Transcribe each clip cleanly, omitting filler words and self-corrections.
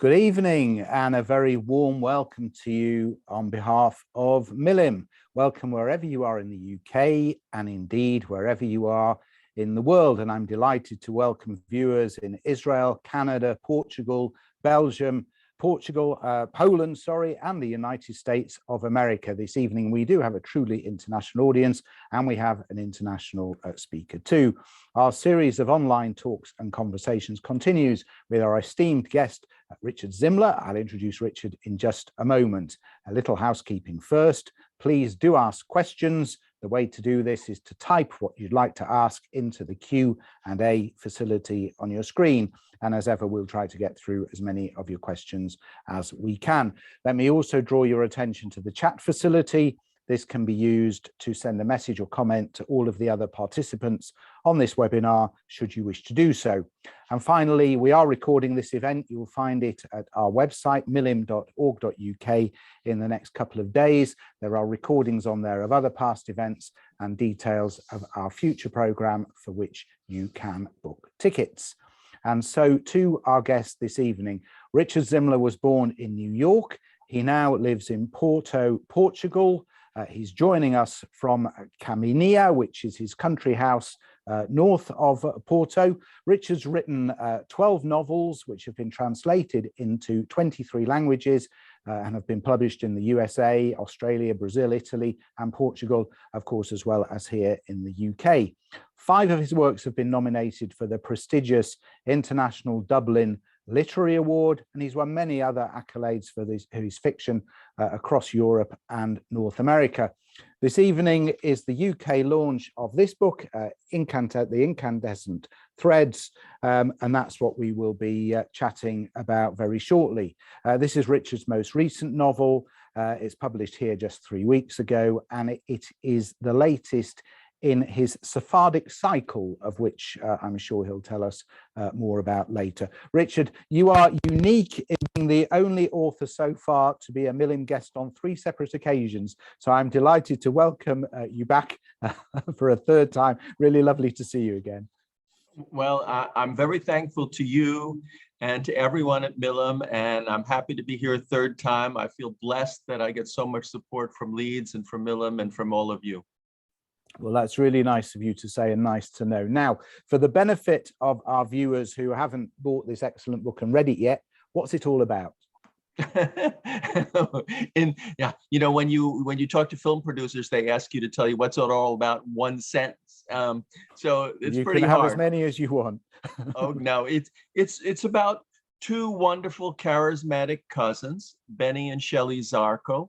Good evening and a very warm welcome to you on behalf of Milim. Welcome wherever you are in the UK and indeed wherever you are in the world. And I'm delighted to welcome viewers in Israel, Canada, Portugal, Belgium, Poland, and the United States of America. This evening, we do have a truly international audience and we have an international speaker too. Our series of online talks and conversations continues with our esteemed guest, Richard Zimler. I'll introduce Richard in just a moment. A little housekeeping first. Please do ask questions. The way to do this is to type what you'd like to ask into the Q&A facility on your screen. And as ever, we'll try to get through as many of your questions as we can. Let me also draw your attention to the chat facility. This can be used to send a message or comment to all of the other participants on this webinar, should you wish to do so. And finally, we are recording this event. You'll find it at our website, milim.org.uk, in the next couple of days. There are recordings on there of other past events and details of our future program for which you can book tickets. And so to our guest this evening, Richard Zimler was born in New York. He now lives in Porto, Portugal. He's joining us from Caminha, which is his country house north of Porto. Richard's written 12 novels, which have been translated into 23 languages and have been published in the USA, Australia, Brazil, Italy, and Portugal, of course, as well as here in the UK. 5 of his works have been nominated for the prestigious International Dublin Literary Award, and he's won many other accolades for his fiction across Europe and North America. This evening is the UK launch of this book, The Incandescent Threads, and that's what we will be chatting about very shortly. This is Richard's most recent novel. It's published here just 3 weeks ago, and it is the latest in his Sephardic cycle, of which I'm sure he'll tell us more about later. Richard, you are unique in being the only author so far to be a Milim guest on 3 separate occasions. So I'm delighted to welcome you back for a third time. Really lovely to see you again. Well, I'm very thankful to you and to everyone at Milim, and I'm happy to be here a third time. I feel blessed that I get so much support from Leeds and from Milim and from all of you. Well, that's really nice of you to say and nice to know. Now, for the benefit of our viewers who haven't bought this excellent book and read it yet, what's it all about? Yeah, you know, when you talk to film producers, they ask you to tell you what's it all about in 1 sentence. So it's you pretty can have hard. As many as you want. Oh no, it's about 2 wonderful, charismatic cousins, Benny and Shelley Zarko,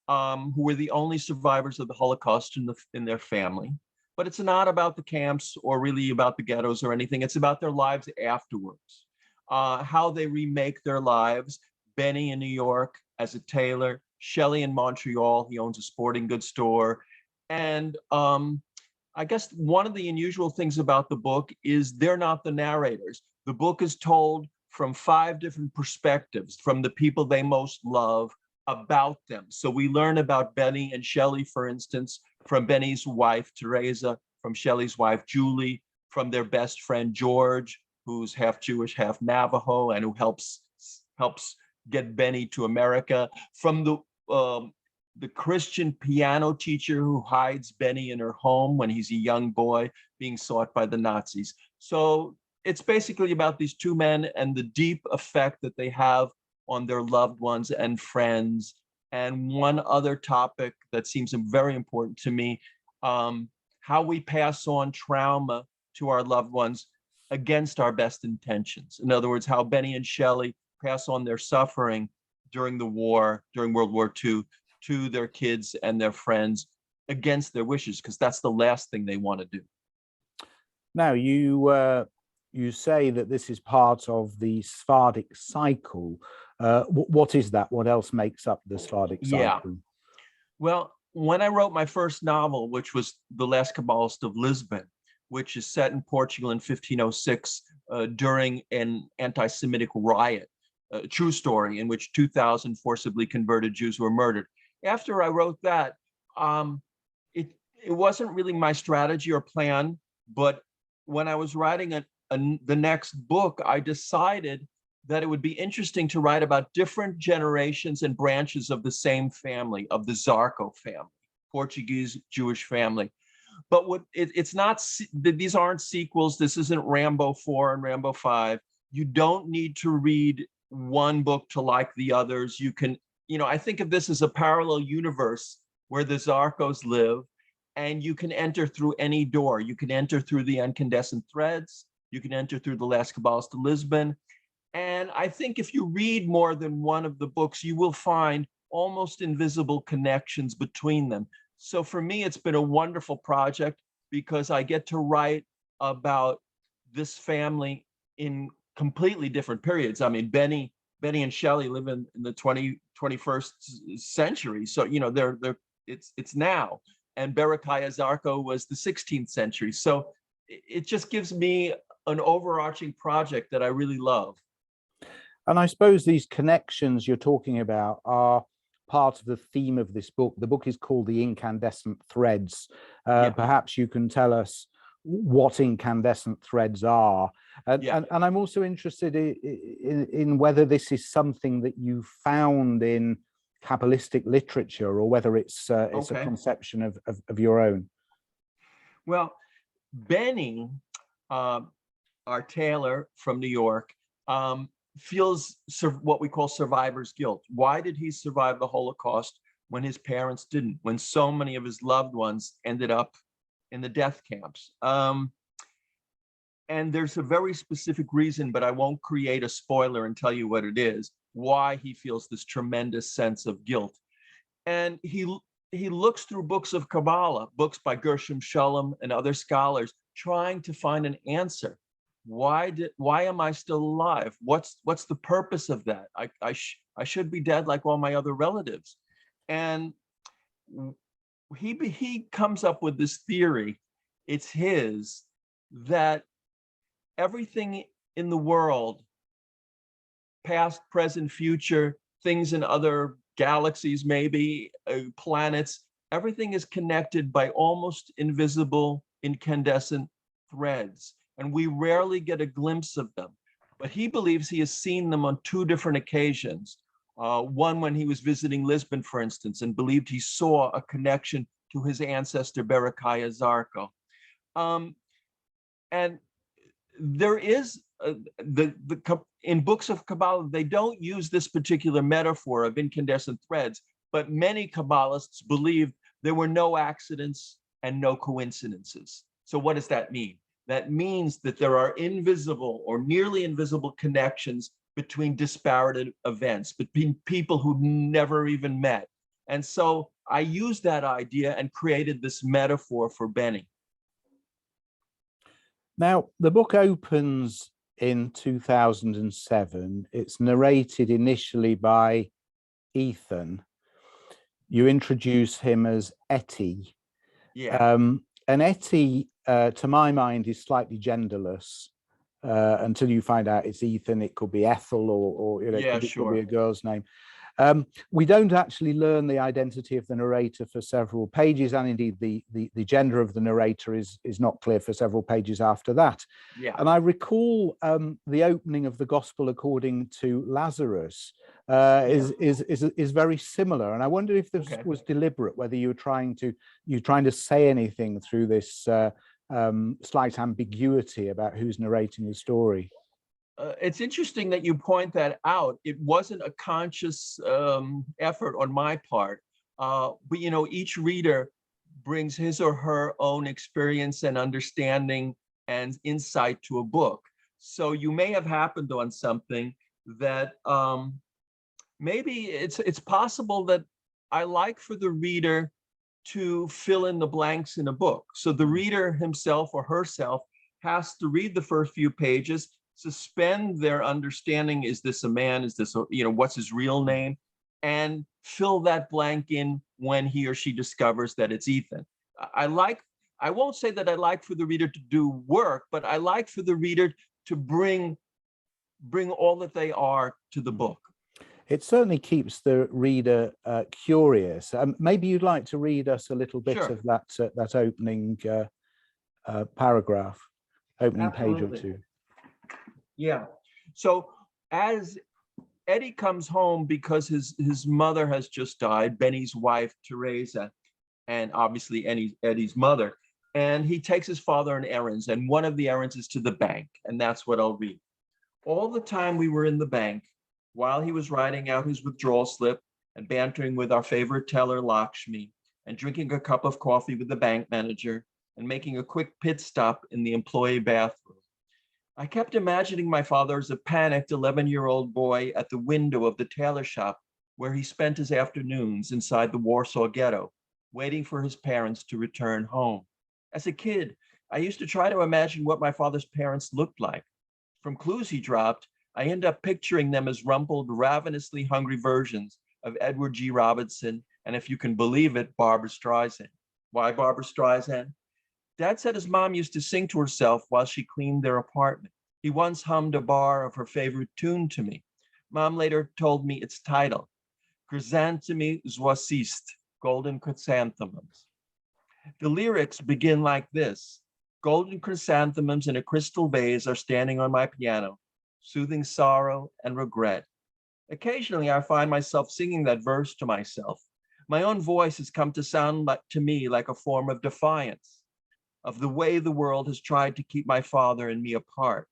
who were the only survivors of the Holocaust in their family. But it's not about the camps or really about the ghettos or anything. It's about their lives afterwards, how they remake their lives. Benny in New York as a tailor, Shelley in Montreal, he owns a sporting goods store. And I guess one of the unusual things about the book is they're not the narrators. The book is told from 5 different perspectives, from the people they most love, about them. So we learn about Benny and Shelley, for instance, from Benny's wife, Teresa, from Shelley's wife, Julie, from their best friend, George, who's half Jewish, half Navajo, and who helps get Benny to America, from the Christian piano teacher who hides Benny in her home when he's a young boy being sought by the Nazis. So it's basically about these 2 men and the deep effect that they have on their loved ones and friends. And one other topic that seems very important to me, how we pass on trauma to our loved ones against our best intentions. In other words, how Benny and Shelley pass on their suffering during the war, during World War II, to their kids and their friends against their wishes, because that's the last thing they want to do. Now, you say that this is part of the Sephardic cycle. What is that? What else makes up the Sephardic cycle? Yeah. Well, when I wrote my first novel, which was The Last Kabbalist of Lisbon, which is set in Portugal in 1506 during an anti-Semitic riot, a true story in which 2,000 forcibly converted Jews were murdered. After I wrote that, it wasn't really my strategy or plan, but when I was writing the next book, I decided that it would be interesting to write about different generations and branches of the same family, of the Zarco family, Portuguese Jewish family. But it's not, these aren't sequels. This isn't Rambo 4 and Rambo 5. You don't need to read one book to like the others. You can, I think of this as a parallel universe where the Zarcos live, and you can enter through any door. You can enter through the Incandescent threads. You can enter through the Last Kabbalist to Lisbon. And I think if you read more than one of the books, you will find almost invisible connections between them. So for me, it's been a wonderful project because I get to write about this family in completely different periods. I mean, Benny and Shelley live in the 21st century. So, it's now. And Berechiah Zarco was the 16th century. So it just gives me an overarching project that I really love. And I suppose these connections you're talking about are part of the theme of this book. The book is called The Incandescent Threads. Perhaps you can tell us what incandescent threads are. And I'm also interested in whether this is something that you found in Kabbalistic literature or whether it's a conception of your own. Well, Benny, our tailor from New York, feels what we call survivor's guilt. Why did he survive the Holocaust when his parents didn't, when so many of his loved ones ended up in the death camps? And there's a very specific reason, but I won't create a spoiler and tell you what it is, why he feels this tremendous sense of guilt. And he looks through books of Kabbalah, books by Gershom Sholem and other scholars, trying to find an answer. Why am I still alive? What's the purpose of that? I should be dead like all my other relatives. And he comes up with this theory, it's his, that everything in the world, past, present, future, things in other galaxies, maybe planets, everything is connected by almost invisible incandescent threads. And we rarely get a glimpse of them. But he believes he has seen them on 2 different occasions. One when he was visiting Lisbon, for instance, and believed he saw a connection to his ancestor Berechiah Zarco. And there is, in books of Kabbalah, they don't use this particular metaphor of incandescent threads, but many Kabbalists believe there were no accidents and no coincidences. So what does that mean? That means that there are invisible or nearly invisible connections between disparate events, between people who never even met. And so I used that idea and created this metaphor for Benny. Now, the book opens in 2007. It's narrated initially by Ethan. You introduce him as Etty. And Etty, to my mind, is slightly genderless until you find out it's Ethan. It could be Ethel, or it could be a girl's name. We don't actually learn the identity of the narrator for several pages, and indeed the gender of the narrator is not clear for several pages after that. And I recall the opening of the Gospel according to Lazarus is very similar, and I wonder if this was deliberate, whether you were trying to say anything through this slight ambiguity about who's narrating the story. It's interesting that you point that out. It wasn't a conscious effort on my part, but each reader brings his or her own experience and understanding and insight to a book. So you may have happened on something that maybe it's possible that I like for the reader to fill in the blanks in a book. So the reader himself or herself has to read the first few pages, suspend their understanding, is this a man, is this, what's his real name, and fill that blank in when he or she discovers that it's Ethan. I won't say that I like for the reader to do work, but I like for the reader to bring all that they are to the book. It certainly keeps the reader curious. Maybe you'd like to read us a little bit of that opening paragraph, opening page or two. Yeah. So As Eddie comes home because his mother has just died, Benny's wife, Teresa, and obviously Eddie's mother. And he takes his father on errands, and one of the errands is to the bank, and that's what I'll read. All the time we were in the bank, while he was writing out his withdrawal slip and bantering with our favorite teller, Lakshmi, and drinking a cup of coffee with the bank manager, and making a quick pit stop in the employee bathroom, I kept imagining my father as a panicked 11-year-old boy at the window of the tailor shop where he spent his afternoons inside the Warsaw ghetto, waiting for his parents to return home. As a kid, I used to try to imagine what my father's parents looked like. From clues he dropped, I end up picturing them as rumpled, ravenously hungry versions of Edward G. Robinson, and if you can believe it, Barbra Streisand. Why Barbra Streisand? Dad said his mom used to sing to herself while she cleaned their apartment. He once hummed a bar of her favorite tune to me. Mom later told me its title, Chrysanthemi Złoiste, Golden Chrysanthemums. The lyrics begin like this. Golden chrysanthemums in a crystal vase are standing on my piano, soothing sorrow and regret. Occasionally, I find myself singing that verse to myself. My own voice has come to sound to me like a form of defiance of the way the world has tried to keep my father and me apart.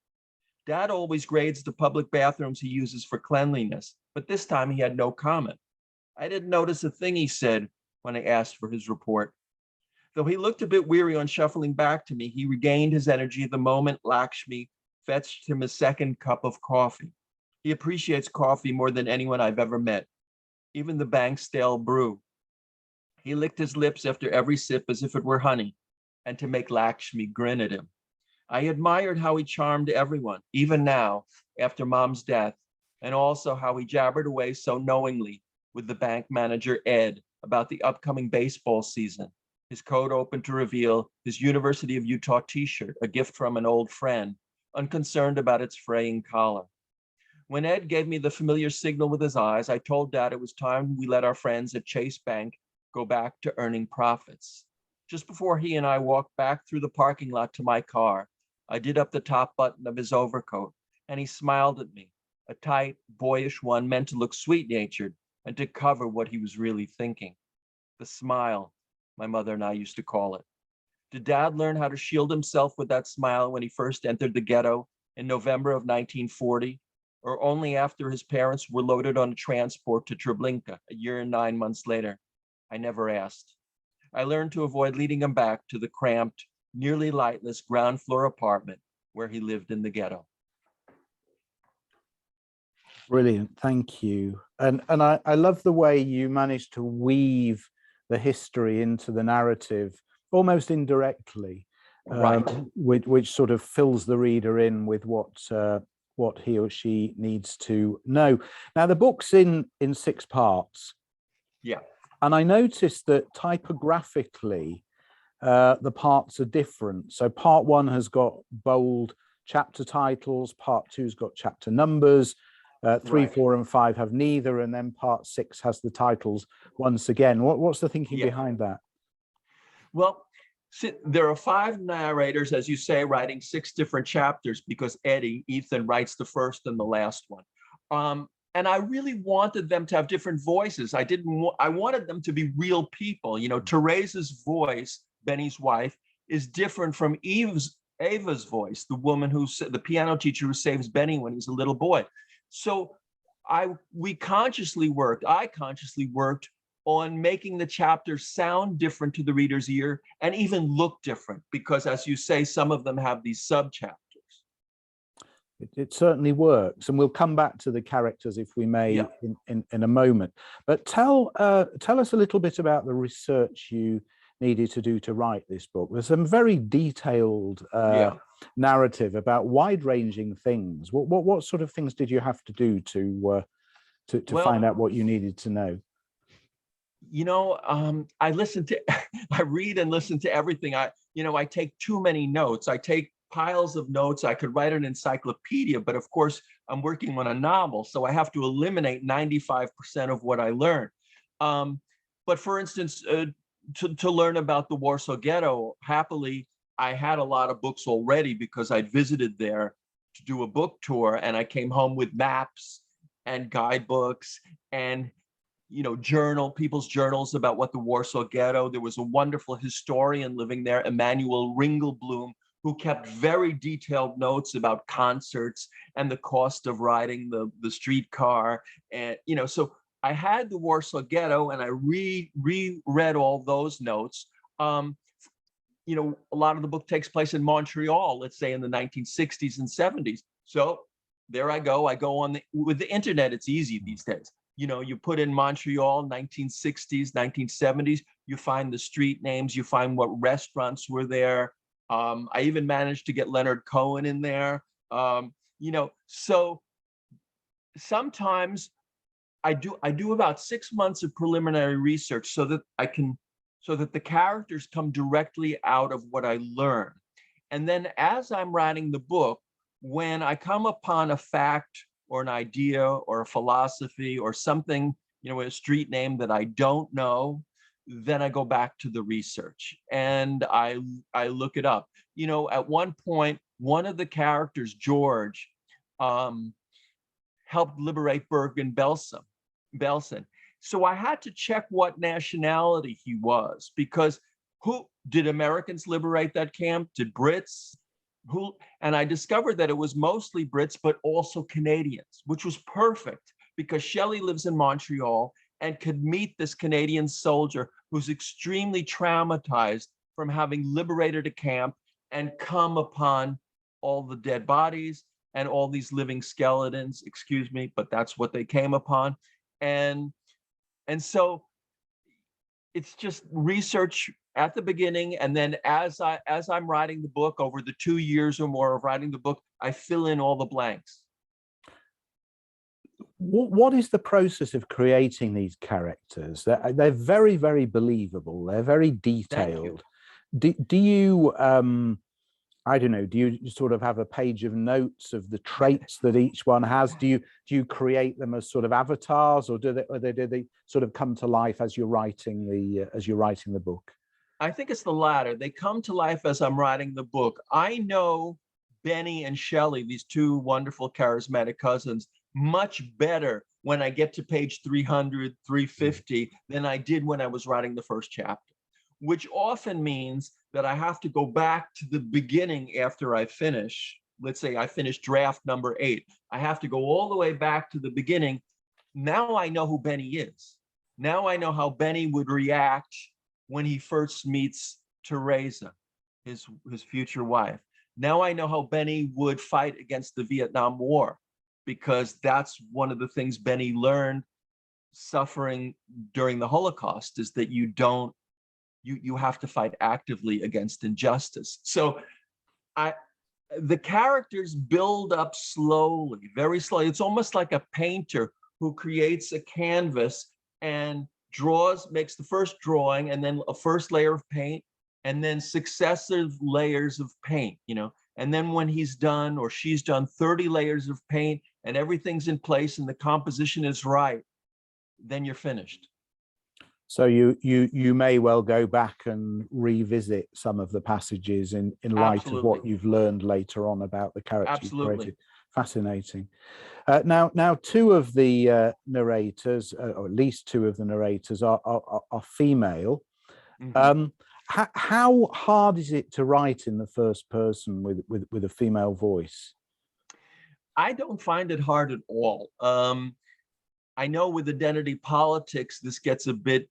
Dad always grades the public bathrooms he uses for cleanliness, but this time he had no comment. I didn't notice a thing he said when I asked for his report. Though he looked a bit weary on shuffling back to me, he regained his energy the moment Lakshmi fetched him a second cup of coffee. He appreciates coffee more than anyone I've ever met, even the bank's stale brew. He licked his lips after every sip as if it were honey, and to make Lakshmi grin at him. I admired how he charmed everyone, even now, after Mom's death, and also how he jabbered away so knowingly with the bank manager, Ed, about the upcoming baseball season. His coat open to reveal his University of Utah t-shirt, a gift from an old friend, unconcerned about its fraying collar. When Ed gave me the familiar signal with his eyes, I told Dad it was time we let our friends at Chase Bank go back to earning profits. Just before he and I walked back through the parking lot to my car, I did up the top button of his overcoat, and he smiled at me, a tight, boyish one meant to look sweet-natured and to cover what he was really thinking. The smile, my mother and I used to call it. Did Dad learn how to shield himself with that smile when he first entered the ghetto in November of 1940, or only after his parents were loaded on a transport to Treblinka a year and 9 months later? I never asked. I learned to avoid leading him back to the cramped, nearly lightless ground floor apartment where he lived in the ghetto. Brilliant, thank you. And I love the way you managed to weave the history into the narrative almost indirectly, Right. which sort of fills the reader in with what he or she needs to know. Now, the book's in 6 parts. Yeah. And I noticed that typographically, the parts are different. So part 1 has got bold chapter titles, part 2's got chapter numbers, 3, Right. 4, and 5 have neither, and then part 6 has the titles once again. What's the thinking behind that? Well, there are 5 narrators, as you say, writing 6 different chapters because Ethan writes the first and the last one. And I really wanted them to have different voices. I wanted them to be real people. You know, Teresa's voice, Benny's wife, is different from Ava's voice, the woman the piano teacher who saves Benny when he's a little boy. So I consciously worked on making the chapters sound different to the reader's ear and even look different, because as you say, some of them have these sub-chapters. It certainly works, and we'll come back to the characters if we may in a moment. But tell us a little bit about the research you needed to do to write this book. There's some very detailed narrative about wide-ranging things. What sort of things did you have to do to find out what you needed to know? You know, I read and listen to everything. I take too many notes. I take piles of notes. I could write an encyclopedia, but of course I'm working on a novel, so I have to eliminate 95% of what I learn. But for instance, to learn about the Warsaw Ghetto, happily, I had a lot of books already because I'd visited there to do a book tour, and I came home with maps and guidebooks and people's journals about what the Warsaw Ghetto. There was a wonderful historian living there, Emanuel Ringelblum, who kept very detailed notes about concerts and the cost of riding the streetcar. And, so I had the Warsaw Ghetto, and I reread all those notes. A lot of the book takes place in Montreal, let's say in the 1960s and 70s. So there I go with the internet, it's easy these days. You put in Montreal, 1960s, 1970s, you find the street names, you find what restaurants were there. I even managed to get Leonard Cohen in there. So sometimes I do about 6 months of preliminary research so that the characters come directly out of what I learn. And then as I'm writing the book, when I come upon a fact or an idea or a philosophy or something, a street name that I don't know, then I go back to the research and I look it up. At one point, one of the characters, George, helped liberate Bergen-Belsen. So I had to check what nationality he was, because who did Americans liberate that camp? Did Brits? And I discovered that it was mostly Brits, but also Canadians, which was perfect because Shelley lives in Montreal and could meet this Canadian soldier who's extremely traumatized from having liberated a camp and come upon all the dead bodies and all these living skeletons, excuse me, but that's what they came upon. And so it's just research at the beginning, and then as I'm writing the book, over the 2 years or more of writing the book, I fill in all the blanks. What is the process of creating these characters? They're very, very believable. They're very detailed. Do you I don't know, do you sort of have a page of notes of the traits that each one has? Do you create them as sort of avatars, or do they sort of come to life as you're writing the book? I think it's the latter. They come to life as I'm writing the book. I know Benny and Shelley, these two wonderful charismatic cousins, much better when I get to page 300, 350 than I did when I was writing the first chapter, which often means that I have to go back to the beginning after I finish. Let's say I finished draft number 8. I have to go all the way back to the beginning. Now I know who Benny is. Now I know how Benny would react when he first meets Teresa, his future wife. Now I know how Benny would fight against the Vietnam War, because that's one of the things Benny learned suffering during the Holocaust, is that you have to fight actively against injustice. So the characters build up slowly, very slowly. It's almost like a painter who creates a canvas and makes the first drawing, and then a first layer of paint, and then successive layers of paint, and then when he's done or she's done 30 layers of paint and everything's in place and the composition is right, then you're finished. So you may well go back and revisit some of the passages in light of what you've learned later on about the characters you've created. Fascinating. Now, two of the narrators, or at least two of the narrators, are female. Mm-hmm. How hard is it to write in the first person with a female voice? I don't find it hard at all. I know with identity politics, this gets a bit,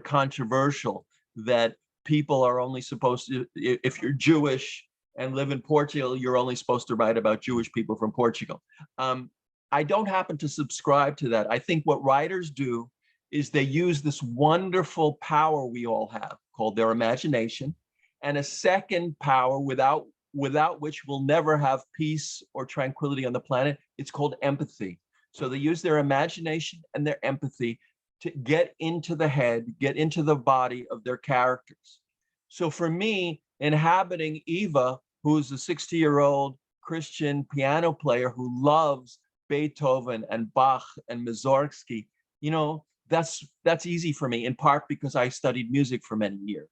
controversial, that people are only supposed to, if you're Jewish and live in Portugal, you're only supposed to write about Jewish people from Portugal. I don't happen to subscribe to that. I think what writers do is they use this wonderful power we all have called their imagination, and a second power without which we'll never have peace or tranquility on the planet. It's called empathy. So they use their imagination and their empathy to get into the head, get into the body of their characters. So for me, inhabiting Eva, who's a 60-year-old Christian piano player who loves Beethoven and Bach and Mussorgsky, that's easy for me, in part because I studied music for many years.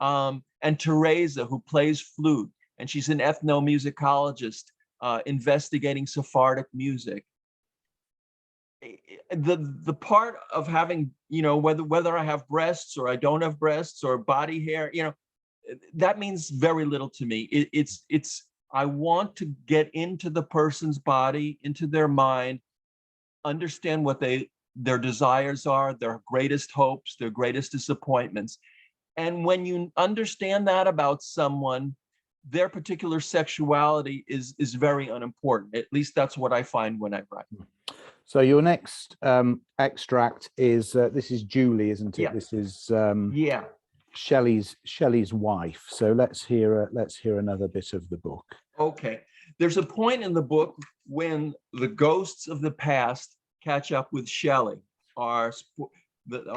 And Teresa, who plays flute, and she's an ethnomusicologist investigating Sephardic music. The part of having, whether I have breasts or I don't have breasts or body hair, that means very little to me. It's I want to get into the person's body, into their mind, understand what their desires are, their greatest hopes, their greatest disappointments. And when you understand that about someone, their particular sexuality is very unimportant. At least that's what I find when I write. So your next extract is this is Julie, isn't it? Yeah. This is Yeah. Shelley's wife. So let's hear another bit of the book. Okay. There's a point in the book when the ghosts of the past catch up with Shelley, our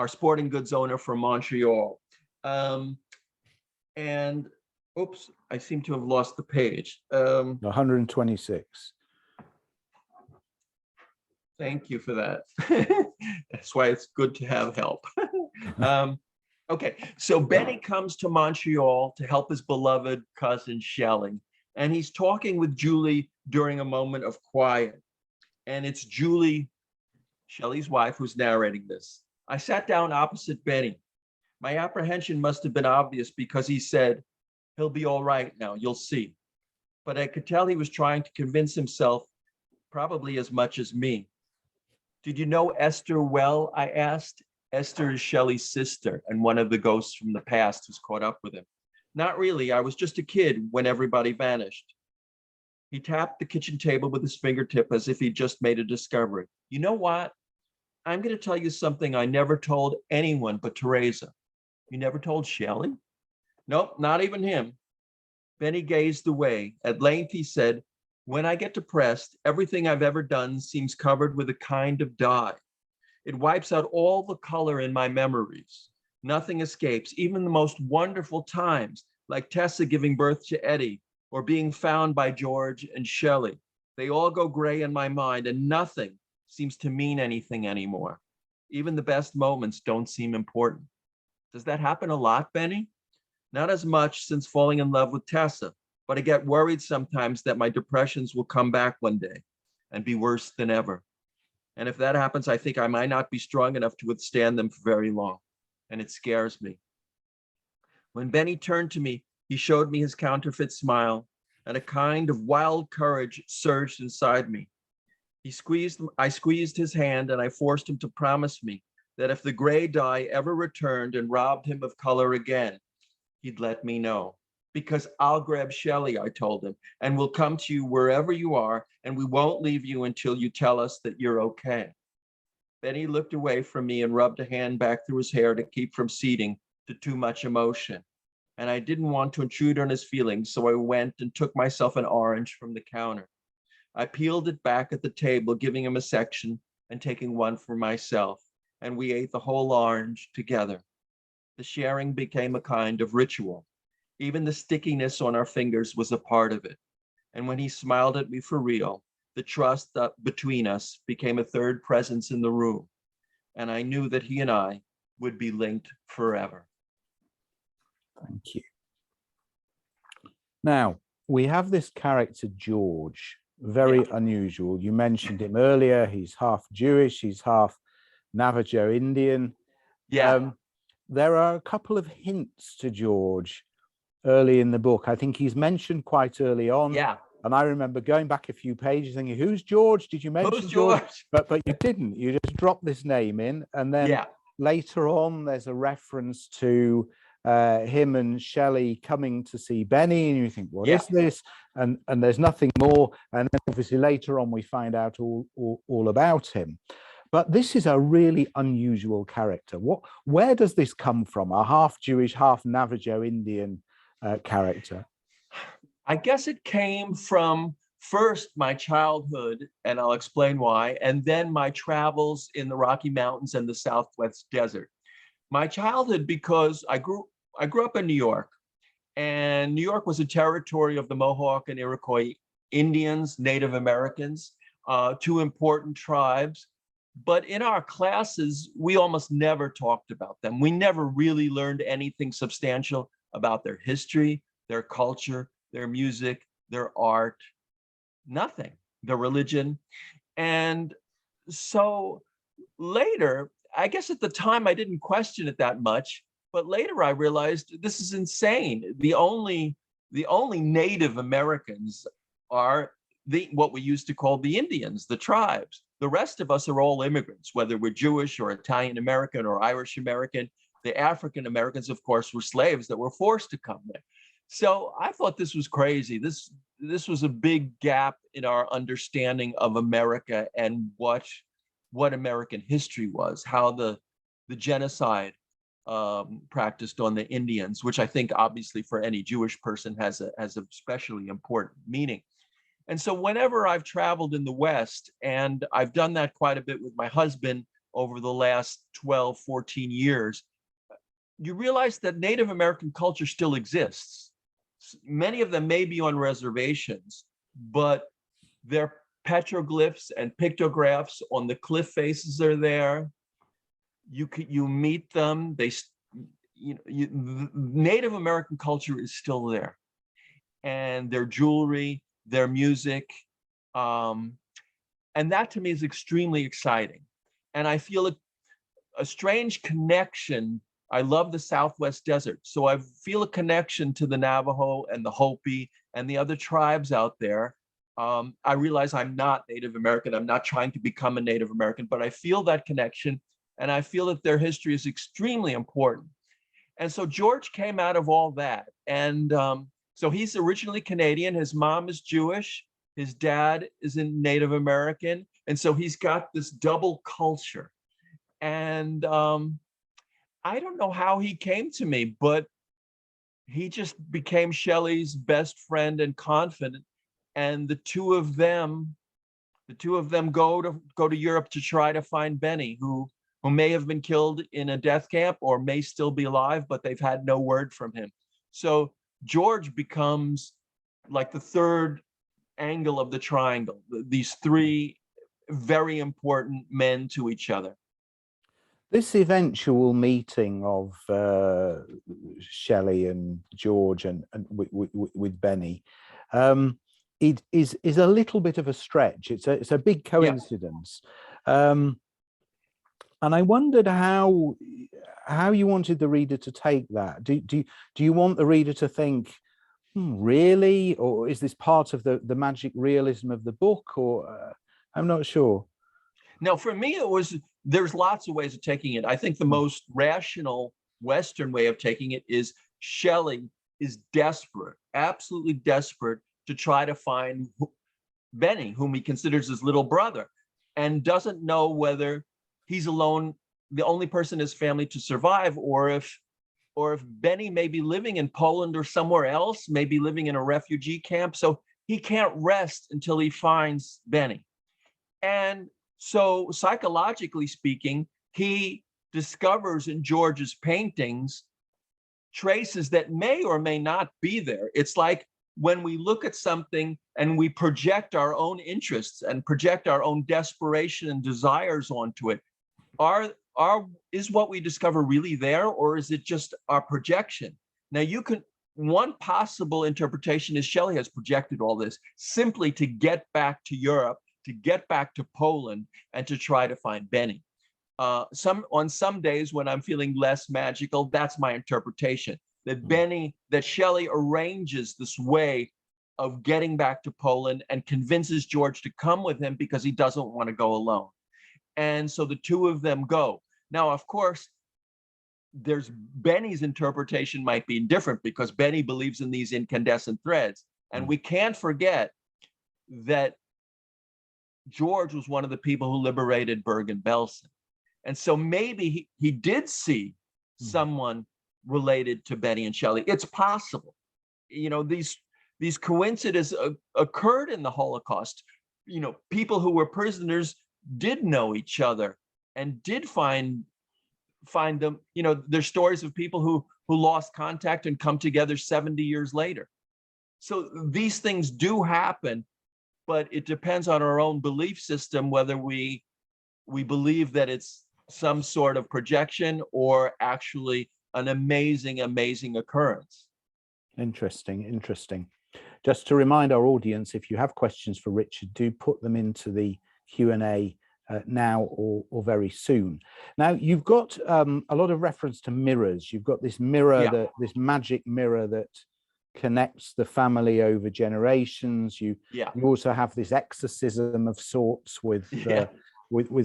sporting goods owner from Montreal. And oops, I seem to have lost the page. 126. Thank you for that. That's why it's good to have help. Okay, so Benny comes to Montreal to help his beloved cousin Shelley, and he's talking with Julie during a moment of quiet. And it's Julie, Shelley's wife, who's narrating this. I sat down opposite Benny. My apprehension must have been obvious because he said, "He'll be all right now, you'll see." But I could tell he was trying to convince himself, probably as much as me. "Did you know Esther well?" I asked. Esther is Shelley's sister and one of the ghosts from the past who's caught up with him. "Not really. I was just a kid when everybody vanished." He tapped the kitchen table with his fingertip as if he'd just made a discovery. "You know what? I'm going to tell you something I never told anyone but Teresa." "You never told Shelley?" "Nope, not even him." Benny gazed away. At length he said, "When I get depressed, everything I've ever done seems covered with a kind of dye. It wipes out all the color in my memories. Nothing escapes, even the most wonderful times, like Tessa giving birth to Eddie or being found by George and Shelley. They all go gray in my mind and nothing seems to mean anything anymore. Even the best moments don't seem important." "Does that happen a lot, Benny?" "Not as much since falling in love with Tessa, but I get worried sometimes that my depressions will come back one day and be worse than ever. And if that happens, I think I might not be strong enough to withstand them for very long, and it scares me." When Benny turned to me, he showed me his counterfeit smile, and a kind of wild courage surged inside me. I squeezed his hand, and I forced him to promise me that if the gray dye ever returned and robbed him of color again, he'd let me know. "Because I'll grab Shelley," I told him, "and we'll come to you wherever you are, and we won't leave you until you tell us that you're okay." Benny looked away from me and rubbed a hand back through his hair to keep from ceding to too much emotion. And I didn't want to intrude on his feelings, so I went and took myself an orange from the counter. I peeled it back at the table, giving him a section and taking one for myself, and we ate the whole orange together. The sharing became a kind of ritual. Even the stickiness on our fingers was a part of it. And when he smiled at me for real, the trust between us became a third presence in the room. And I knew that he and I would be linked forever. Thank you. Now, we have this character, George, very unusual. You mentioned him earlier. He's half Jewish, he's half Navajo Indian. Yeah. There are a couple of hints to George early in the book. I think he's mentioned quite early on. Yeah. And I remember going back a few pages thinking, who's George? Did you mention Who's George? But you didn't. You just dropped this name in. And then later on, there's a reference to him and Shelley coming to see Benny. And you think, what is this? And there's nothing more. And then obviously later on, we find out all about him. But this is a really unusual character. Where does this come from? A half Jewish, half Navajo Indian character? I guess it came from first my childhood, and I'll explain why, and then my travels in the Rocky Mountains and the Southwest Desert. My childhood, because I grew up in New York, and New York was a territory of the Mohawk and Iroquois Indians, Native Americans, two important tribes. But in our classes, we almost never talked about them. We never really learned anything substantial about their history, their culture, their music, their art. nothing, their religion. And so later, I guess at the time I didn't question it that much, but later I realized this is insane. The only Native Americans are what we used to call the Indians, the tribes. The rest of us are all immigrants, whether we're Jewish or Italian American or Irish American. The African Americans, of course, were slaves that were forced to come there. So I thought this was crazy. This was a big gap in our understanding of America and what American history was, how the genocide practiced on the Indians, which I think obviously for any Jewish person has a especially important meaning. And so whenever I've traveled in the West, and I've done that quite a bit with my husband over the last 12, 14 years, you realize that Native American culture still exists. Many of them may be on reservations, but their petroglyphs and pictographs on the cliff faces are there. You meet them. Native American culture is still there, and their jewelry, their music, and that to me is extremely exciting. And I feel a strange connection. I love the Southwest desert, so I feel a connection to the Navajo and the Hopi and the other tribes out there. I realize I'm not Native American. I'm not trying to become a Native American, but I feel that connection, and I feel that their history is extremely important. And so George came out of all that. And so he's originally Canadian. His mom is Jewish. His dad is a Native American. And so he's got this double culture. And I don't know how he came to me, but he just became Shelley's best friend and confidant. And the two of them go to Europe to try to find Benny, who may have been killed in a death camp or may still be alive, but they've had no word from him. So George becomes like the third angle of the triangle, these three very important men to each other. This eventual meeting of Shelley and George and with Benny, it is a little bit of a stretch. It's a big coincidence. Yeah. And I wondered how you wanted the reader to take that. Do you want the reader to think, really, or is this part of the magic realism of the book? Or I'm not sure. Now, for me, there's lots of ways of taking it. I think the most rational Western way of taking it is Shelley is desperate, absolutely desperate, to try to find Benny, whom he considers his little brother, and doesn't know whether he's alone, the only person in his family to survive, or if Benny may be living in Poland or somewhere else, maybe living in a refugee camp. So he can't rest until he finds Benny. And so psychologically speaking, he discovers in George's paintings traces that may or may not be there. It's like when we look at something and we project our own interests and project our own desperation and desires onto it, is what we discover really there, or is it just our projection? Now, one possible interpretation is Shelley has projected all this simply to get back to Europe, to get back to Poland, and to try to find Benny. On some days when I'm feeling less magical, that's my interpretation, that Shelley arranges this way of getting back to Poland and convinces George to come with him because he doesn't want to go alone. And so the two of them go. Now, of course, Benny's interpretation might be different because Benny believes in these incandescent threads. And we can't forget that George was one of the people who liberated Bergen-Belsen. And so maybe he did see someone related to Benny and Shelley. It's possible. These coincidences occurred in the Holocaust. People who were prisoners did know each other and did find them. There's stories of people who lost contact and come together 70 years later. So these things do happen, but it depends on our own belief system whether we believe that it's some sort of projection or actually an amazing occurrence. Interesting. Just to remind our audience, if you have questions for Richard, do put them into the Q&A now or very soon. Now, you've got a lot of reference to mirrors. You've got this mirror, this magic mirror that connects the family over generations. You also have this exorcism of sorts with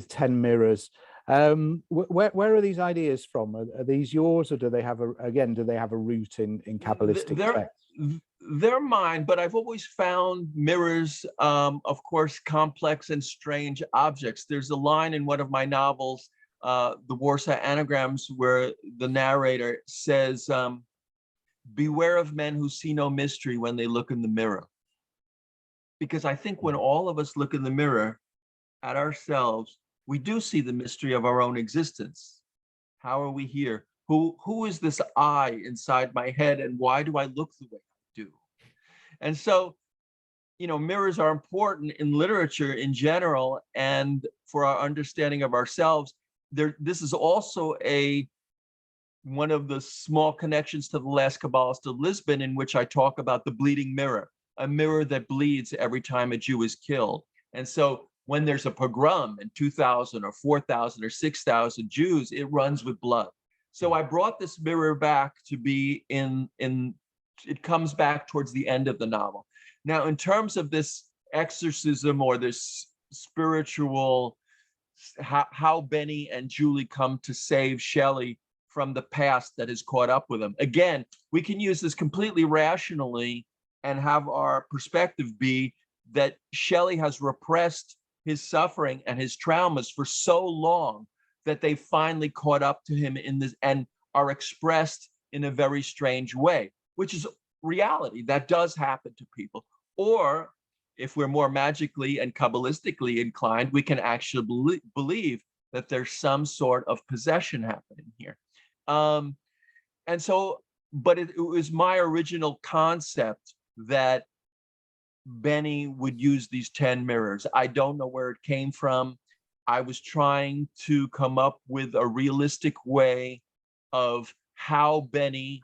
10 mirrors. Where are these ideas from? Are these yours, or do they have a root in Kabbalistic texts? They're mine, but I've always found mirrors, of course, complex and strange objects. There's a line in one of my novels, the Warsaw Anagrams, where the narrator says, beware of men who see no mystery when they look in the mirror. Because I think when all of us look in the mirror at ourselves, we do see the mystery of our own existence. How are we here? Who is this I inside my head, and why do I look the way I do? And so, mirrors are important in literature in general, and for our understanding of ourselves. This is also one of the small connections to the last Kabbalist of Lisbon, in which I talk about the bleeding mirror, a mirror that bleeds every time a Jew is killed. And so when there's a pogrom and 2,000 or 4,000 or 6,000 Jews, it runs with blood. So I brought this mirror back to be it comes back towards the end of the novel. Now, in terms of this exorcism or this spiritual, how Benny and Julie come to save Shelley from the past that has caught up with them. Again, we can use this completely rationally and have our perspective be that Shelley has repressed his suffering and his traumas for so long that they finally caught up to him in this and are expressed in a very strange way, which is reality. That does happen to people. Or if we're more magically and Kabbalistically inclined, we can actually believe that there's some sort of possession happening here. And so, but it was my original concept that Benny would use these 10 mirrors. I don't know where it came from. I was trying to come up with a realistic way of how Benny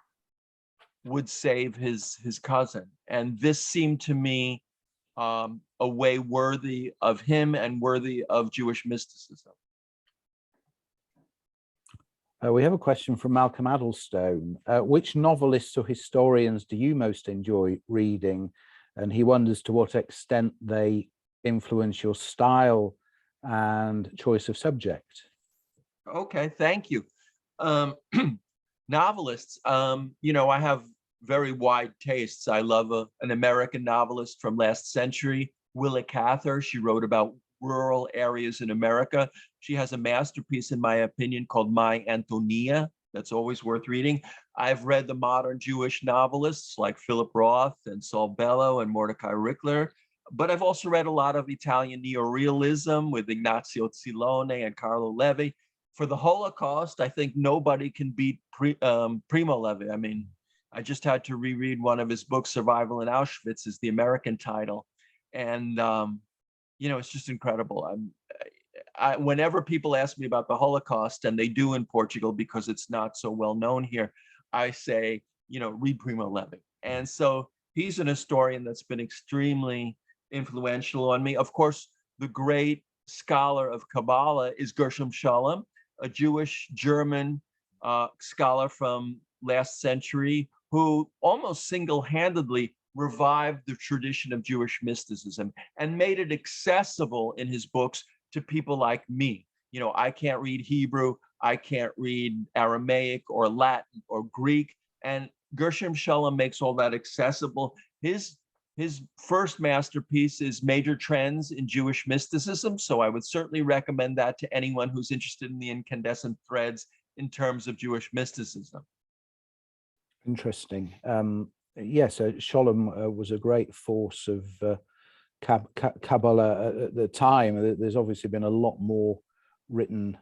would save his cousin. And this seemed to me a way worthy of him and worthy of Jewish mysticism. We have a question from Malcolm Addlestone. Which novelists or historians do you most enjoy reading? And he wonders to what extent they influence your style and choice of subject. Okay, thank you. Novelists, I have very wide tastes. I love an American novelist from last century, Willa Cather. She wrote about rural areas in America. She has a masterpiece, in my opinion, called My Antonia. That's always worth reading. I've read the modern Jewish novelists like Philip Roth and Saul Bellow and Mordecai Rickler, but I've also read a lot of Italian neorealism with Ignazio Cillone and Carlo Levi. For the Holocaust, I think nobody can beat Primo Levi. I mean, I just had to reread one of his books, Survival in Auschwitz is the American title. And, it's just incredible. Whenever people ask me about the Holocaust, and they do in Portugal because it's not so well known here, I say, read Primo Levi. And so he's an historian that's been extremely influential on me. Of course, the great scholar of Kabbalah is Gershom Scholem, a Jewish German scholar from last century who almost single-handedly revived the tradition of Jewish mysticism and made it accessible in his books to people like me. I can't read Hebrew, I can't read Aramaic or Latin or Greek, and Gershom Scholem makes all that accessible. His first masterpiece is Major Trends in Jewish Mysticism, so I would certainly recommend that to anyone who's interested in the incandescent threads in terms of Jewish mysticism. Interesting. Yes, Scholem was a great force of Kabbalah at the time. There's obviously been a lot more written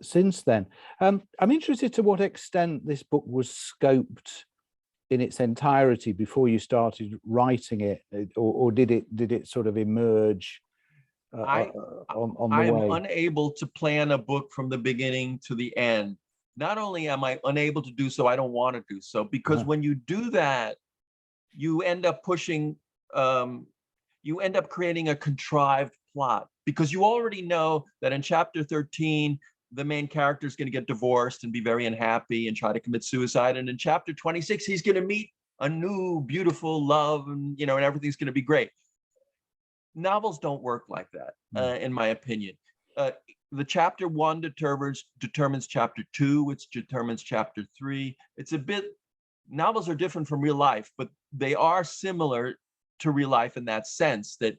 since then. I'm interested to what extent this book was scoped in its entirety before you started writing it, or did it sort of emerge on the way? I am unable to plan a book from the beginning to the end. Not only am I unable to do so, I don't want to do so, because when you do that, you end up pushing, you end up creating a contrived plot, because you already know that in chapter 13, the main character is going to get divorced and be very unhappy and try to commit suicide. And in chapter 26, he's going to meet a new beautiful love, and and everything's going to be great. Novels don't work like that, in my opinion. The chapter 1 determines chapter 2, which determines chapter 3. It's a bit, novels are different from real life, but they are similar to real life in that sense that,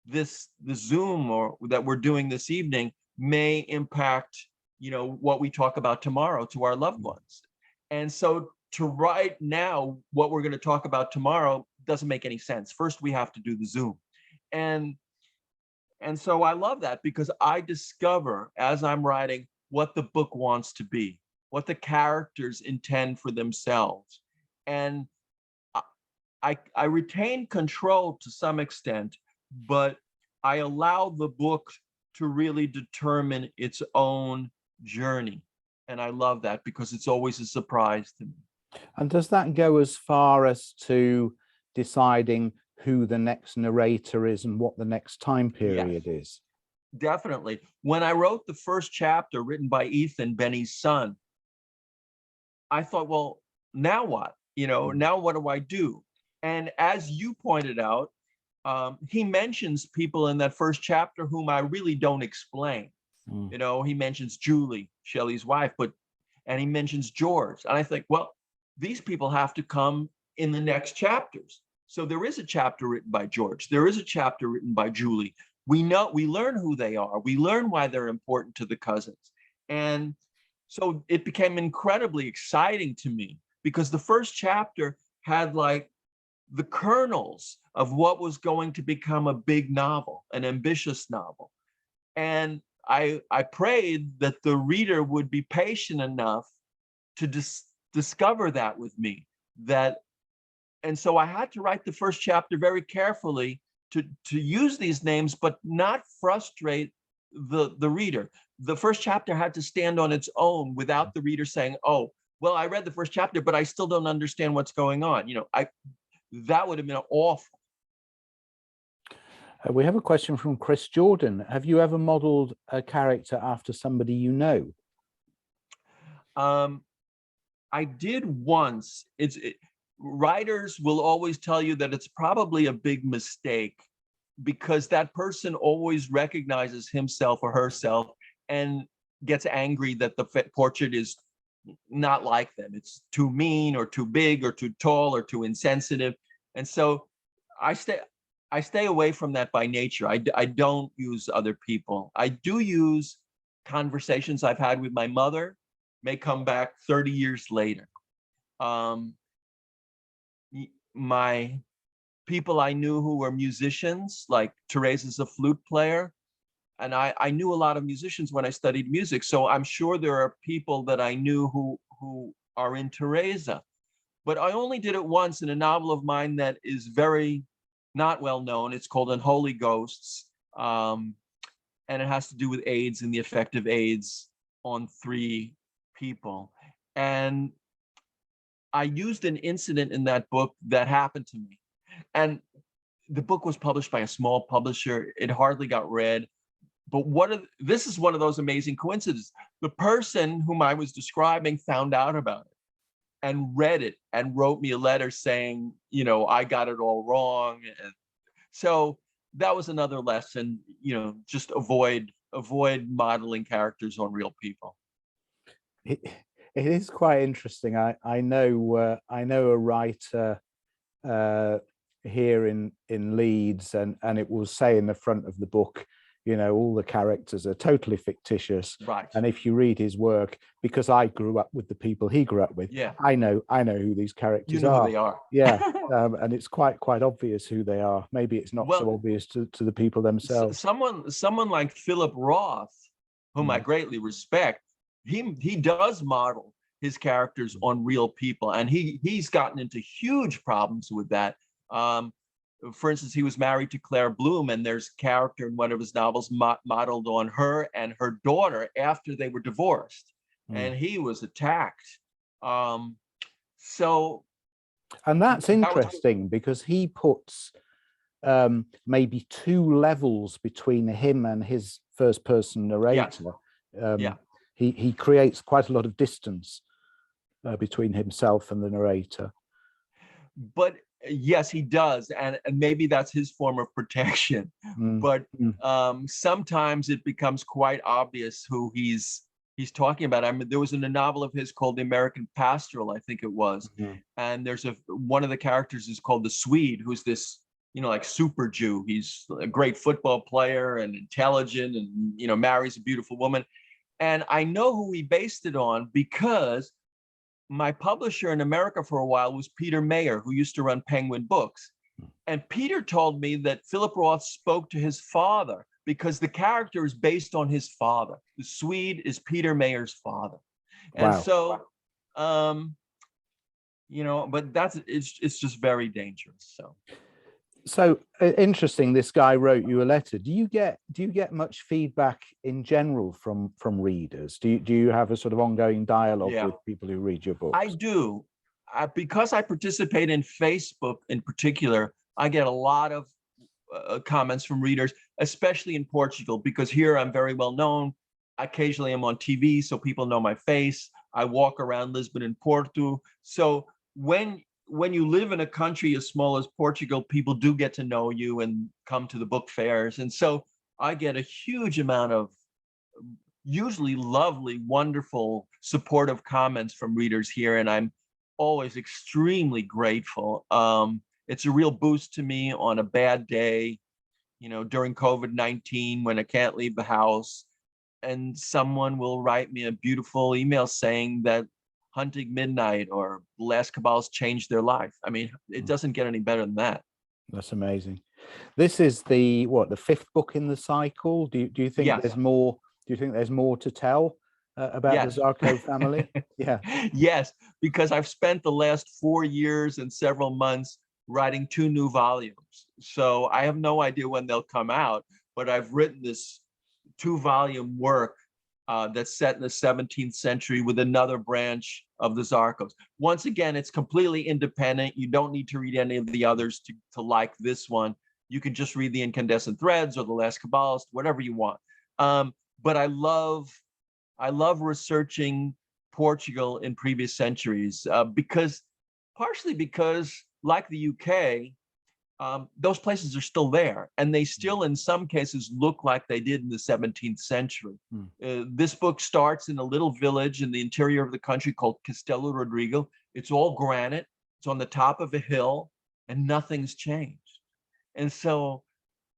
the Zoom or that we're doing this evening may impact, what we talk about tomorrow to our loved ones. And so to write now what we're going to talk about tomorrow doesn't make any sense. First, we have to do the Zoom. And so I love that, because I discover as I'm writing what the book wants to be, what the characters intend for themselves. And I retain control to some extent, but I allow the book to really determine its own journey. And I love that, because it's always a surprise to me. And does that go as far as to deciding who the next narrator is and what the next time period is? Definitely. When I wrote the first chapter, written by Ethan, Benny's son, I thought, well, now what? Now what do I do? And as you pointed out, he mentions people in that first chapter whom I really don't explain. He mentions Julie, Shelley's wife, and he mentions George. And I think, well, these people have to come in the next chapters. So there is a chapter written by George. There is a chapter written by Julie. We learn who they are. We learn why they're important to the cousins. And so it became incredibly exciting to me, because the first chapter had like the kernels of what was going to become a big novel, an ambitious novel. And I prayed that the reader would be patient enough to discover that with me. And so I had to write the first chapter very carefully to use these names, but not frustrate the reader. The first chapter had to stand on its own without the reader saying, oh, well, I read the first chapter, but I still don't understand what's going on. That would have been awful. We have a question from Chris Jordan. Have you ever modeled a character after somebody you know? I did once. Writers will always tell you that it's probably a big mistake, because that person always recognizes himself or herself and gets angry that the portrait is not like them. It's too mean or too big or too tall or too insensitive. And so I stay away from that by nature. I don't use other people. I do use conversations I've had with my mother, may come back 30 years later. My people I knew who were musicians, like Teresa's a flute player, and I knew a lot of musicians when I studied music. So I'm sure there are people that I knew who are in Teresa. But I only did it once in a novel of mine that is very not well known. It's called Unholy Ghosts, and it has to do with AIDS and the effect of AIDS on 3 people. And I used an incident in that book that happened to me. And the book was published by a small publisher. It hardly got read. But this is one of those amazing coincidences. The person whom I was describing found out about it and read it and wrote me a letter saying, I got it all wrong. And so that was another lesson, just avoid modeling characters on real people. It is quite interesting. I know a writer here in Leeds, and it will say in the front of the book, all the characters are totally fictitious. Right. And if you read his work, because I grew up with the people he grew up with, I know who these characters are. Who they are. Yeah. And it's quite obvious who they are. Maybe it's not so obvious to the people themselves. Someone like Philip Roth, whom I greatly respect, he does model his characters on real people, and he's gotten into huge problems with that. For instance, he was married to Claire Bloom, and there's a character in one of his novels modeled on her and her daughter after they were divorced, and he was attacked. So And that's That was interesting because he puts maybe two levels between him and his first person narrator. yeah. He creates quite a lot of distance between himself and the narrator. But yes, he does, and maybe that's his form of protection. But sometimes it becomes quite obvious who he's talking about. I mean, there was a novel of his called The American Pastoral, I think it was, and there's one of the characters is called the Swede, who's this, you know, like super Jew. He's a great football player and intelligent, and you know, marries a beautiful woman. And I know who he based it on because my publisher in America for a while was Peter Mayer, who used to run Penguin Books. And Peter told me that Philip Roth spoke to his father because the character is based on his father. The Swede is Peter Mayer's father. And Wow. so, you know, but it's just very dangerous. So interesting. This guy wrote you a letter. Do you get much feedback in general from readers? Do you have a sort of ongoing dialogue with people who read your books? I do. Because I participate in Facebook in particular, I get a lot of comments from readers, especially in Portugal, because here I'm very well known. Occasionally I'm on TV, so people know my face. I walk around Lisbon and Porto. So when you live in a country as small as Portugal, people do get to know you and come to the book fairs. And so I get a huge amount of usually lovely, wonderful, supportive comments from readers here. And I'm always extremely grateful. It's a real boost to me on a bad day, you know, during COVID-19 when I can't leave the house. And someone will write me a beautiful email saying that Hunting Midnight or The Last Kabbalist changed their life. I mean, it doesn't get any better than that. That's amazing. This is the fifth book in the cycle. Do you think there's more? Do you think there's more to tell about the Zarko family? Yeah. Yes, because I've spent the last 4 years and several months writing 2 new volumes. So I have no idea when they'll come out, but I've written this 2-volume work that's set in the 17th century with another branch of the Zarkos. Once again, it's completely independent. You don't need to read any of the others to like this one. You can just read the Incandescent Threads or the Last Kabbalist, whatever you want. But I love researching Portugal in previous centuries partially because, like the UK, those places are still there, and they still, in some cases, look like they did in the 17th century. This book starts in a little village in the interior of the country called Castelo Rodrigo. It's all granite. It's on the top of a hill, and nothing's changed. And so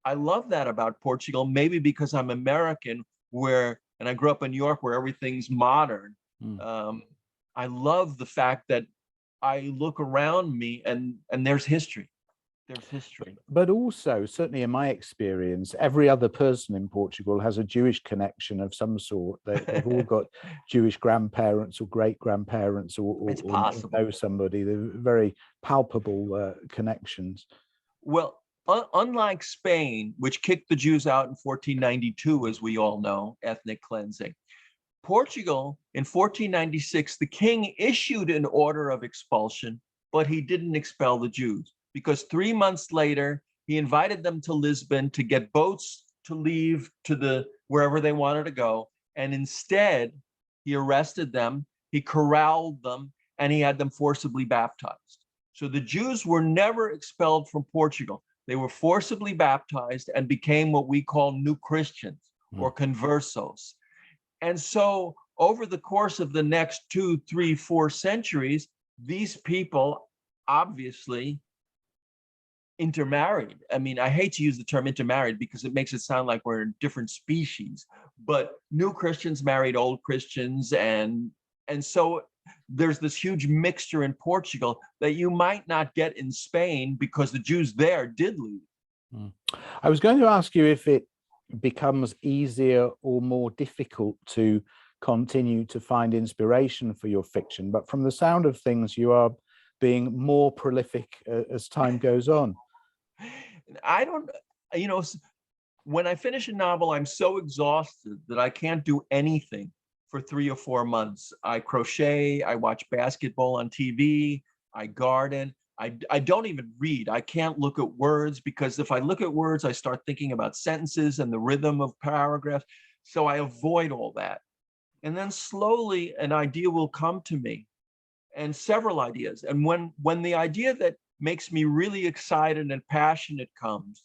I love that about Portugal, maybe because I'm American, and I grew up in New York where everything's modern. I love the fact that I look around me and there's history. There's history. But also, certainly in my experience, every other person in Portugal has a Jewish connection of some sort. They've all got Jewish grandparents or great-grandparents or know somebody. They're very palpable connections. Well, unlike Spain, which kicked the Jews out in 1492, as we all know, ethnic cleansing, Portugal in 1496, the king issued an order of expulsion, but he didn't expel the Jews, because 3 months later, he invited them to Lisbon to get boats to leave to wherever they wanted to go. And instead, he arrested them, he corralled them, and he had them forcibly baptized. So the Jews were never expelled from Portugal. They were forcibly baptized and became what we call new Christians or conversos. And so over the course of the next 2, 3, 4 centuries, these people obviously intermarried. I mean, I hate to use the term intermarried because it makes it sound like we're a different species, but new Christians married old Christians. And so there's this huge mixture in Portugal that you might not get in Spain because the Jews there did leave. I was going to ask you if it becomes easier or more difficult to continue to find inspiration for your fiction, but from the sound of things, you are being more prolific as time goes on. I don't, when I finish a novel, I'm so exhausted that I can't do anything for 3 or 4 months. I crochet, I watch basketball on TV, I garden. I don't even read. I can't look at words, because if I look at words, I start thinking about sentences and the rhythm of paragraphs. So I avoid all that. And then slowly an idea will come to me, and several ideas. And when the idea that makes me really excited and passionate comes,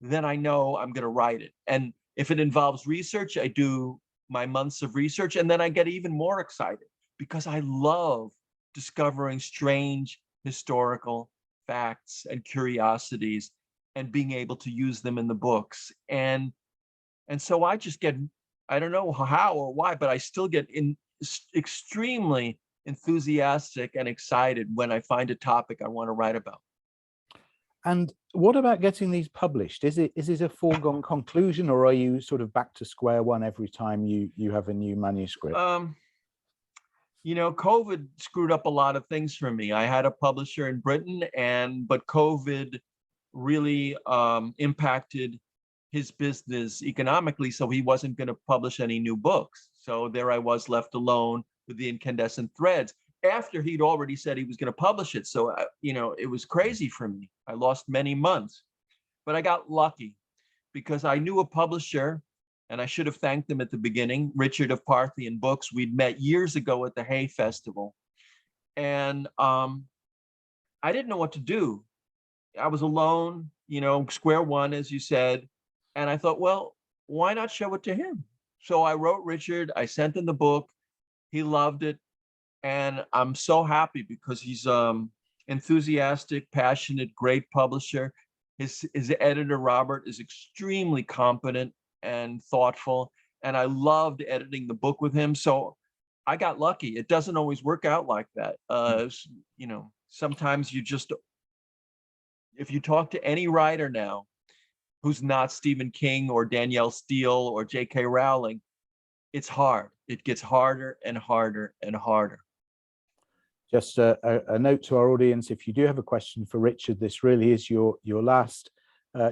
then I know I'm going to write it. And if it involves research, I do my months of research, and then I get even more excited because I love discovering strange historical facts and curiosities and being able to use them in the books. And so I just get, I don't know how or why, but I still get extremely enthusiastic and excited when I find a topic I want to write about. And what about getting these published? Is it a foregone conclusion, or are you sort of back to square one every time you have a new manuscript? COVID screwed up a lot of things for me. I had a publisher in Britain, but COVID really impacted his business economically, so he wasn't going to publish any new books. So there I was, left alone with the Incandescent Threads, after he'd already said he was going to publish it. So, it was crazy for me. I lost many months, but I got lucky because I knew a publisher, and I should have thanked them at the beginning, Richard of Parthian Books. We'd met years ago at the Hay Festival, and I didn't know what to do. I was alone, square one, as you said. And I thought, well, why not show it to him? So I wrote Richard, I sent him the book, he loved it. And I'm so happy because he's enthusiastic, passionate, great publisher. His editor, Robert, is extremely competent and thoughtful. And I loved editing the book with him. So I got lucky. It doesn't always work out like that. Sometimes if you talk to any writer now who's not Stephen King or Danielle Steele or J.K. Rowling, it's hard. It gets harder and harder and harder. Just a note to our audience: if you do have a question for Richard, this really is your last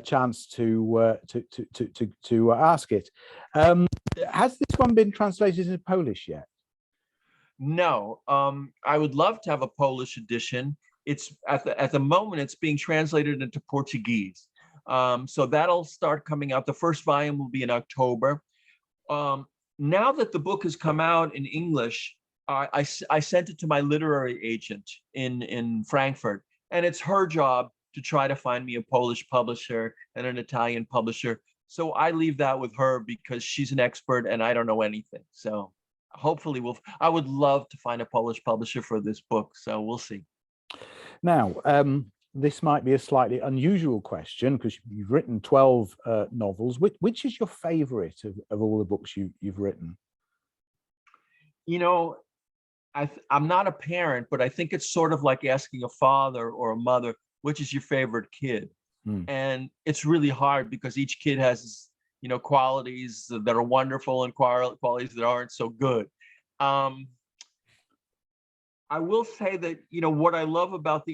chance to ask it. Has this one been translated into Polish yet? No, I would love to have a Polish edition. It's at the moment it's being translated into Portuguese, so that'll start coming out. The first volume will be in October. Now that the book has come out in English, I sent it to my literary agent in Frankfurt, and it's her job to try to find me a Polish publisher and an Italian publisher. So I leave that with her because she's an expert and I don't know anything. So hopefully I would love to find a Polish publisher for this book. So we'll see. Now, this might be a slightly unusual question because you've written 12 novels. Which is your favorite of all the books you've written? I'm not a parent, but I think it's sort of like asking a father or a mother, which is your favorite kid? And it's really hard because each kid has, qualities that are wonderful and qualities that aren't so good. I will say that, what I love about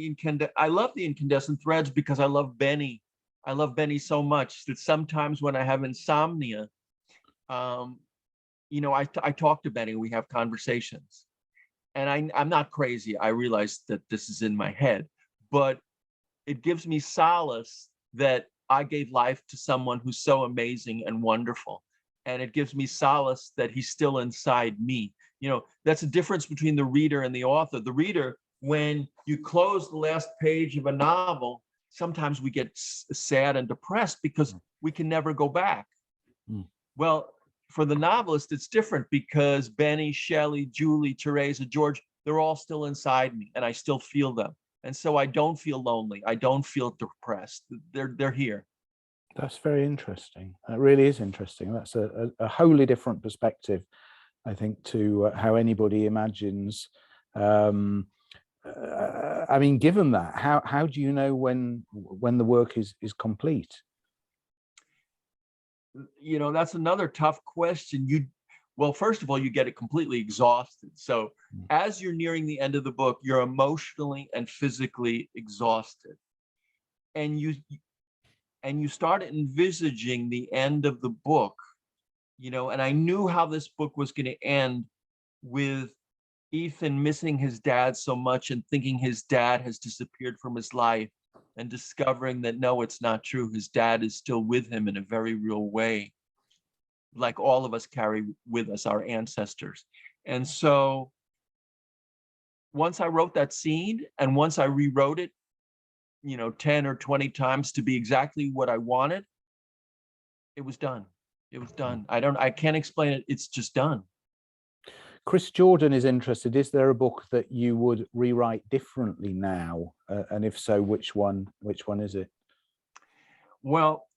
I love the Incandescent Threads because I love Benny. I love Benny so much that sometimes when I have insomnia, I talk to Benny, we have conversations. And I'm not crazy. I realize that this is in my head, but it gives me solace that I gave life to someone who's so amazing and wonderful. And it gives me solace that he's still inside me. That's a difference between the reader and the author. The reader, when you close the last page of a novel, sometimes we get sad and depressed because we can never go back. Well, for the novelist, it's different because Benny, Shelley, Julie, Teresa, George, they're all still inside me and I still feel them. And so I don't feel lonely. I don't feel depressed. They're here. That's very interesting. That really is interesting. That's a wholly different perspective, I think, to how anybody imagines. Given that, how do you know when the work is complete? That's another tough question. Well, first of all, you get it completely exhausted. So as you're nearing the end of the book, you're emotionally and physically exhausted. And you start envisaging the end of the book, and I knew how this book was going to end with Ethan missing his dad so much and thinking his dad has disappeared from his life, and discovering that no, it's not true. His dad is still with him in a very real way, like all of us carry with us our ancestors. And so once I wrote that scene and once I rewrote it, 10 or 20 times to be exactly what I wanted, it was done. It was done. I can't explain it. It's just done. Chris Jordan is interested. Is there a book that you would rewrite differently now? And if so, which one is it? Well,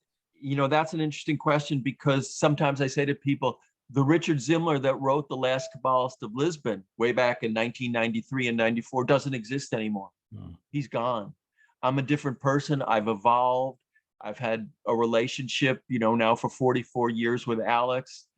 that's an interesting question, because sometimes I say to people, the Richard Zimler that wrote The Last Kabbalist of Lisbon way back in 1993 and 94 doesn't exist anymore. He's gone. I'm a different person. I've evolved. I've had a relationship, now for 44 years with Alex.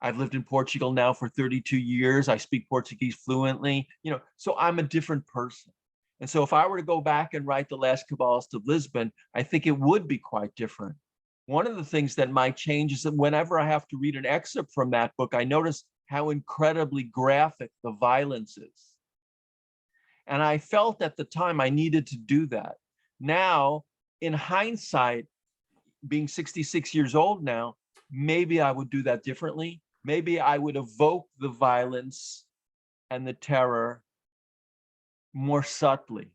I've lived in Portugal now for 32 years. I speak Portuguese fluently, so I'm a different person. And so if I were to go back and write The Last Kabbalist of Lisbon, I think it would be quite different. One of the things that might change is that whenever I have to read an excerpt from that book, I notice how incredibly graphic the violence is. And I felt at the time I needed to do that. Now, in hindsight, being 66 years old now, maybe I would do that differently. Maybe I would evoke the violence and the terror more subtly.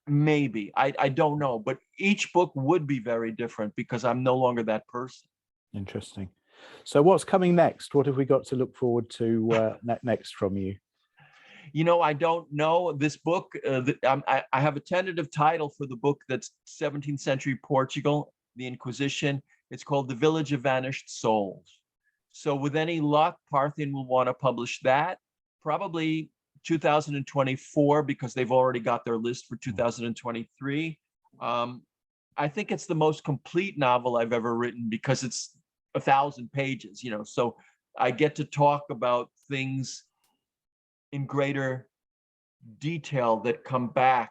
Maybe. I don't know. But each book would be very different because I'm no longer that person. Interesting. So what's coming next? What have we got to look forward to next from you? I don't know. This book, I have a tentative title for the book that's 17th century Portugal, the Inquisition. It's called The Village of Vanished Souls. So with any luck, Parthian will want to publish that, probably 2024, because they've already got their list for 2023. I think it's the most complete novel I've ever written because it's 1,000 pages, so I get to talk about things in greater detail that come back.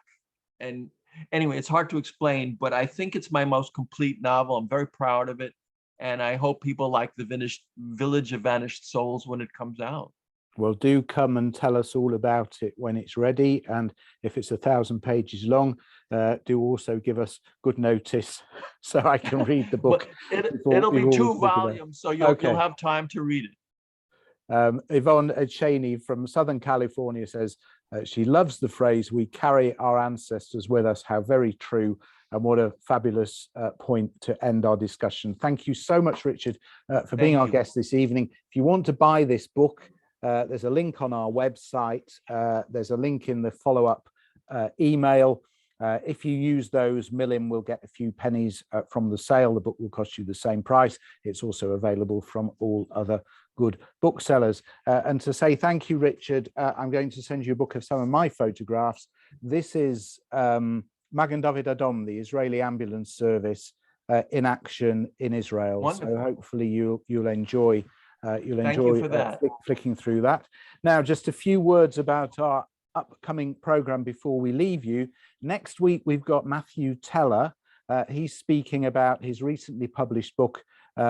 And anyway, it's hard to explain, but I think it's my most complete novel. I'm very proud of it. And I hope people like The Village of Vanished Souls when it comes out. Well, do come and tell us all about it when it's ready. And if it's 1,000 pages long, do also give us good notice so I can read the book. It'll be 2 volumes, so you'll have time to read it. Yvonne Cheney from Southern California says she loves the phrase, "We carry our ancestors with us." How very true, and what a fabulous point to end our discussion. Thank you so much, Richard, for being our guest this evening. If you want to buy this book, there's a link on our website. There's a link in the follow-up email. If you use those, Milim will get a few pennies from the sale. The book will cost you the same price. It's also available from all other good booksellers. And to say thank you, Richard, I'm going to send you a book of some of my photographs. This is Magen David Adom, the Israeli ambulance service in action in Israel. Wonderful. So hopefully you'll enjoy flicking through that. Now, just a few words about our upcoming program before we leave you. Next week, we've got Matthew Teller. He's speaking about his recently published book,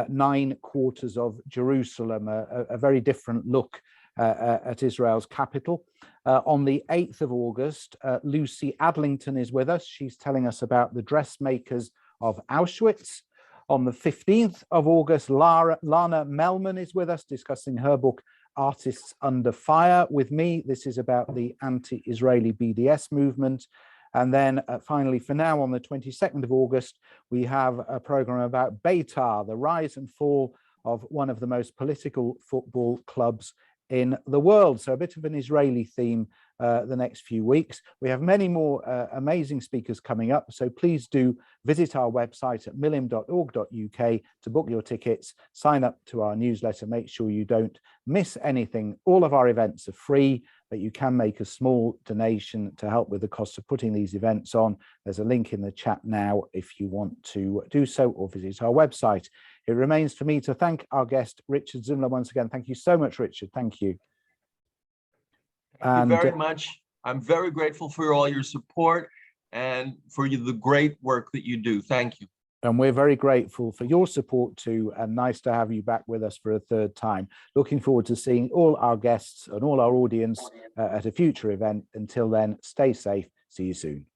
9 Quarters of Jerusalem, a very different look at Israel's capital. On the 8th of August, Lucy Adlington is with us. She's telling us about the dressmakers of Auschwitz. On the 15th of August, Lana Melman is with us discussing her book, Artists Under Fire, with me. This is about the anti-Israeli BDS movement. And then finally, for now, on the 22nd of August, we have a program about Beitar, the rise and fall of one of the most political football clubs in the world. So a bit of an Israeli theme the next few weeks. We have many more amazing speakers coming up. So please do visit our website at milim.org.uk to book your tickets, sign up to our newsletter, make sure you don't miss anything. All of our events are free, but you can make a small donation to help with the cost of putting these events on. There's a link in the chat now if you want to do so, or visit our website. It remains for me to thank our guest, Richard Zimler, once again. Thank you so much, Richard. Thank you. Thank you very much. I'm very grateful for all your support and for the great work that you do. Thank you. And we're very grateful for your support too, and nice to have you back with us for a third time. Looking forward to seeing all our guests and all our audience at a future event. Until then, stay safe. See you soon.